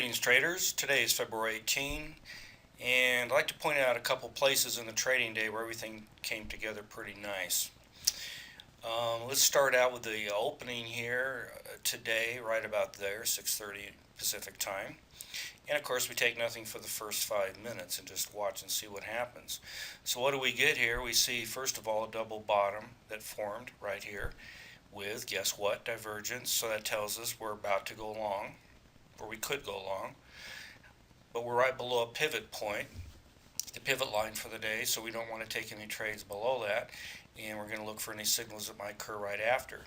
Greetings traders, today is February 18 and I'd like to point out a couple places in the trading day where everything came together pretty nice. Let's start out with the opening here today, right about there, 6:30 Pacific time. And of course we take nothing for the first 5 minutes and just watch and see what happens. So what do we get here? We see first of all a double bottom that formed right here with, guess what, divergence. So that tells us we're about to go long, or we could go long, but we're right below a pivot point, the pivot line for the day, so we don't want to take any trades below that, and we're going to look for any signals that might occur right after.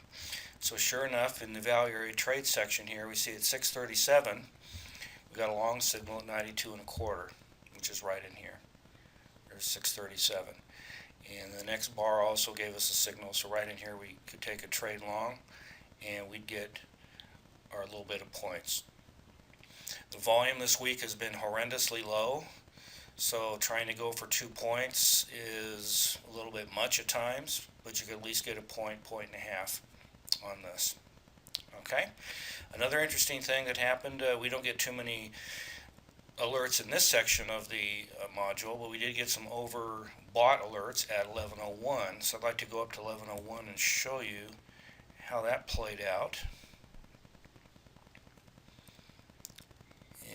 So sure enough, in the value area trade section here, we see at 6:37 we got a long signal at 92 1/4, which is right in here. There's 6:37, and the next bar also gave us a signal, so right in here we could take a trade long and we'd get our little bit of points. The volume this week has been horrendously low, so trying to go for 2 points is a little bit much at times, but you could at least get a point, point and a half on this. Okay, another interesting thing that happened, we don't get too many alerts in this section of the module, but we did get some overbought alerts at 11:01, so I'd like to go up to 11:01 and show you how that played out.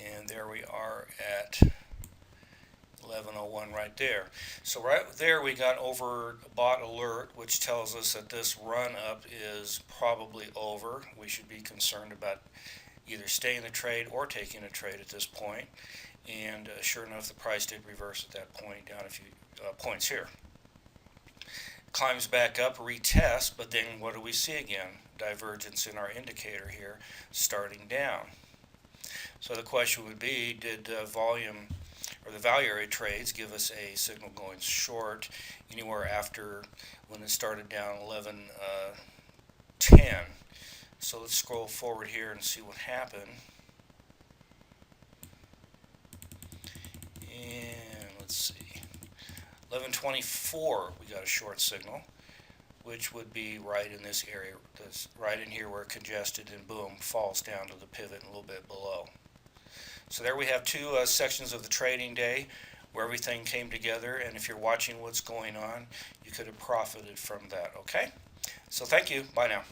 And there we are at 11:01 right there. So right there we got overbought alert, which tells us that this run up is probably over. We should be concerned about either staying the trade or taking a trade at this point. And sure enough, the price did reverse at that point, down a few points here. Climbs back up, retest, but then what do we see again? Divergence in our indicator here, starting down. So the question would be, did volume or the value area trades give us a signal going short anywhere after when it started down 11:10? So let's scroll forward here and see what happened. And let's see, 11:24 we got a short signal, which would be right in this area, right in here where it congested, and boom, falls down to the pivot a little bit below. So there we have two sections of the trading day where everything came together, and if you're watching what's going on, you could have profited from that. Okay, so thank you. Bye now.